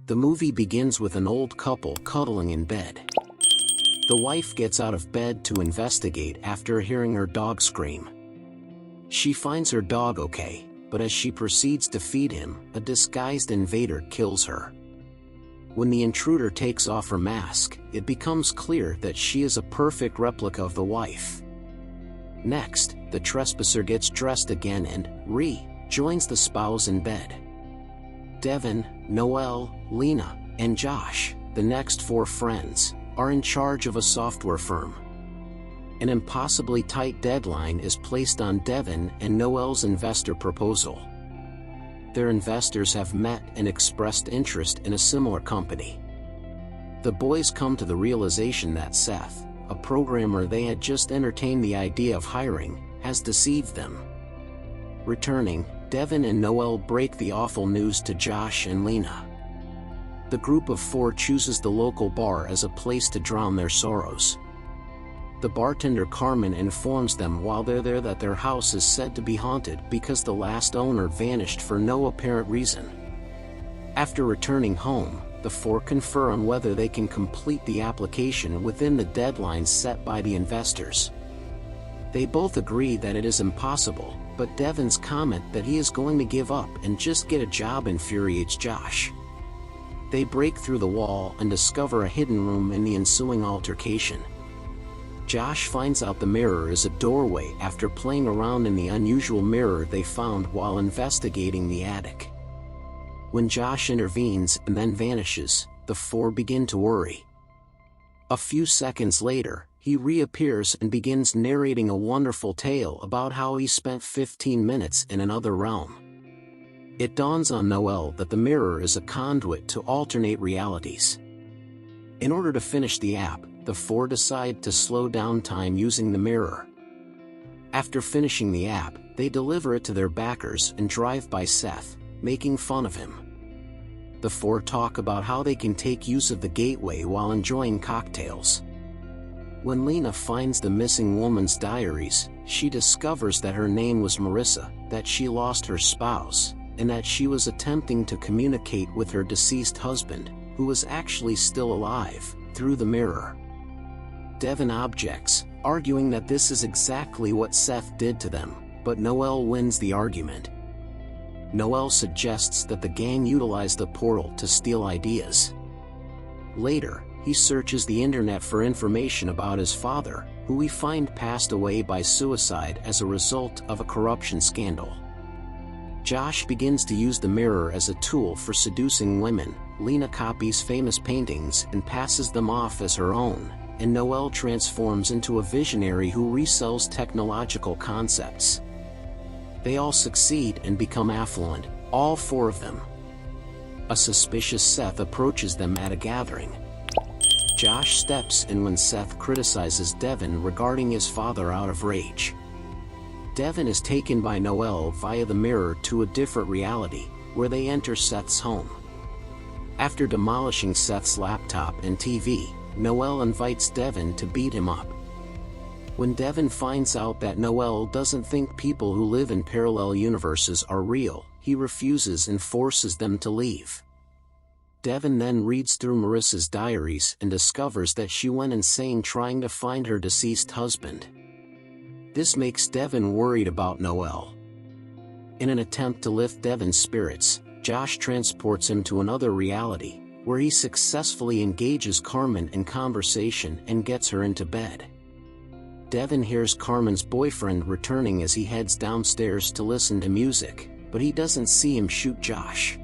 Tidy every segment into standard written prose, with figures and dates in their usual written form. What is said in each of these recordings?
The movie begins with an old couple cuddling in bed. The wife gets out of bed to investigate after hearing her dog scream. She finds her dog okay, but as she proceeds to feed him, a disguised invader kills her. When the intruder takes off her mask, it becomes clear that she is a perfect replica of the wife. Next, the trespasser gets dressed again and joins the spouse in bed. Devin, Noelle, Lena, and Josh, the next 4 friends, are in charge of a software firm. An impossibly tight deadline is placed on Devin and Noelle's investor proposal. Their investors have met and expressed interest in a similar company. The boys come to the realization that Seth, a programmer they had just entertained the idea of hiring, has deceived them. Returning, Devin and Noelle break the awful news to Josh and Lena. The group of 4 chooses the local bar as a place to drown their sorrows. The bartender Carmen informs them while they're there that their house is said to be haunted because the last owner vanished for no apparent reason. After returning home, the 4 confer on whether they can complete the application within the deadline set by the investors. They both agree that it is impossible, but Devin's comment that he is going to give up and just get a job infuriates Josh. They break through the wall and discover a hidden room in the ensuing altercation. Josh finds out the mirror is a doorway after playing around in the unusual mirror they found while investigating the attic. When Josh intervenes and then vanishes, the 4 begin to worry. A few seconds later, he reappears and begins narrating a wonderful tale about how he spent 15 minutes in another realm. It dawns on Noelle that the mirror is a conduit to alternate realities. In order to finish the app, the 4 decide to slow down time using the mirror. After finishing the app, they deliver it to their backers and drive by Seth, making fun of him. The 4 talk about how they can take use of the gateway while enjoying cocktails. When Lena finds the missing woman's diaries, she discovers that her name was Marissa, that she lost her spouse, and that she was attempting to communicate with her deceased husband, who was actually still alive, through the mirror. Devin objects, arguing that this is exactly what Seth did to them, but Noelle wins the argument. Noelle suggests that the gang utilize the portal to steal ideas. Later, he searches the internet for information about his father, who we find passed away by suicide as a result of a corruption scandal. Josh begins to use the mirror as a tool for seducing women. Lena copies famous paintings and passes them off as her own, and Noelle transforms into a visionary who resells technological concepts. They all succeed and become affluent, all 4 of them. A suspicious Seth approaches them at a gathering. Josh steps in when Seth criticizes Devin regarding his father out of rage. Devin is taken by Noelle via the mirror to a different reality, where they enter Seth's home. After demolishing Seth's laptop and TV, Noelle invites Devin to beat him up. When Devin finds out that Noelle doesn't think people who live in parallel universes are real, he refuses and forces them to leave. Devin then reads through Marissa's diaries and discovers that she went insane trying to find her deceased husband. This makes Devin worried about Noelle. In an attempt to lift Devin's spirits, Josh transports him to another reality, where he successfully engages Carmen in conversation and gets her into bed. Devin hears Carmen's boyfriend returning as he heads downstairs to listen to music, but he doesn't see him shoot Josh.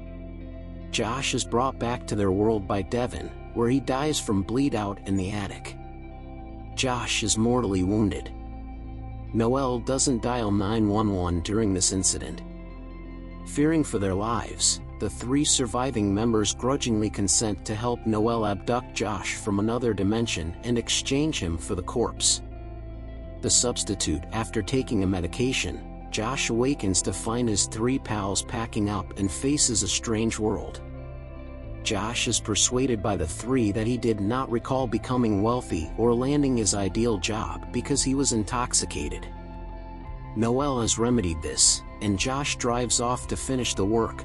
Josh is brought back to their world by Devin, where he dies from bleed out in the attic. Josh is mortally wounded. Noelle doesn't dial 911 during this incident. Fearing for their lives, the 3 surviving members grudgingly consent to help Noelle abduct Josh from another dimension and exchange him for the corpse. The substitute, after taking a medication, Josh awakens to find his 3 pals packing up and faces a strange world. Josh is persuaded by the 3 that he did not recall becoming wealthy or landing his ideal job because he was intoxicated. Noelle has remedied this, and Josh drives off to finish the work.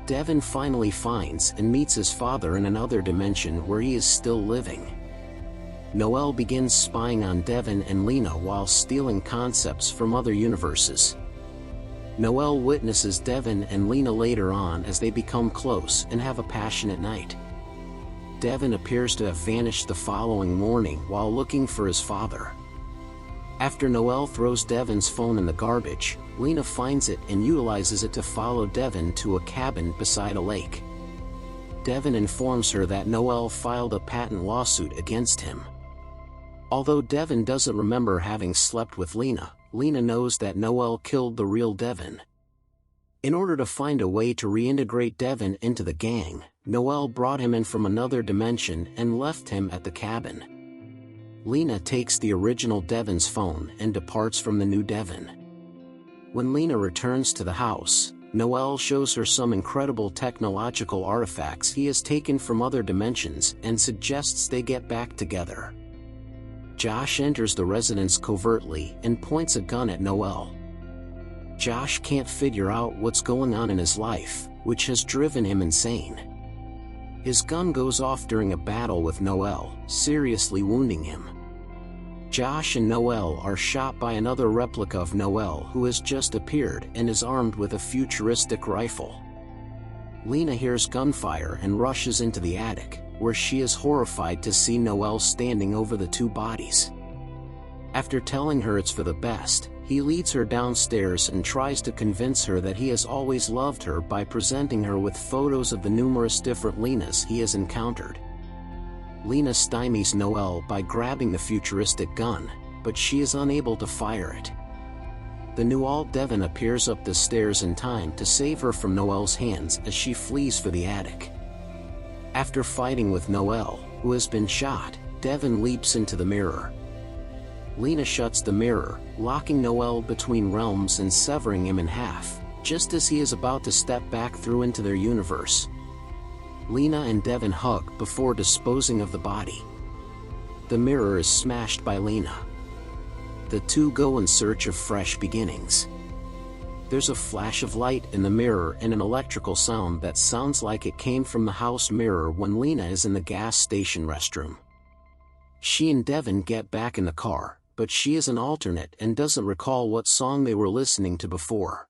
Devin finally finds and meets his father in another dimension where he is still living. Noelle begins spying on Devin and Lena while stealing concepts from other universes. Noelle witnesses Devin and Lena later on as they become close and have a passionate night. Devin appears to have vanished the following morning while looking for his father. After Noelle throws Devin's phone in the garbage, Lena finds it and utilizes it to follow Devin to a cabin beside a lake. Devin informs her that Noelle filed a patent lawsuit against him. Although Devin doesn't remember having slept with Lena, Lena knows that Noelle killed the real Devin. In order to find a way to reintegrate Devin into the gang, Noelle brought him in from another dimension and left him at the cabin. Lena takes the original Devin's phone and departs from the new Devin. When Lena returns to the house, Noelle shows her some incredible technological artifacts he has taken from other dimensions and suggests they get back together. Josh enters the residence covertly and points a gun at Noelle. Josh can't figure out what's going on in his life, which has driven him insane. His gun goes off during a battle with Noelle, seriously wounding him. Josh and Noelle are shot by another replica of Noelle who has just appeared and is armed with a futuristic rifle. Lena hears gunfire and rushes into the attic, where she is horrified to see Noelle standing over the two bodies. After telling her it's for the best, he leads her downstairs and tries to convince her that he has always loved her by presenting her with photos of the numerous different Lenas he has encountered. Lena stymies Noelle by grabbing the futuristic gun, but she is unable to fire it. The new alt Devin appears up the stairs in time to save her from Noelle's hands as she flees for the attic. After fighting with Noelle, who has been shot, Devin leaps into the mirror. Lena shuts the mirror, locking Noelle between realms and severing him in half, just as he is about to step back through into their universe. Lena and Devin hug before disposing of the body. The mirror is smashed by Lena. The two go in search of fresh beginnings. There's a flash of light in the mirror and an electrical sound that sounds like it came from the house mirror when Lena is in the gas station restroom. She and Devin get back in the car, but she is an alternate and doesn't recall what song they were listening to before.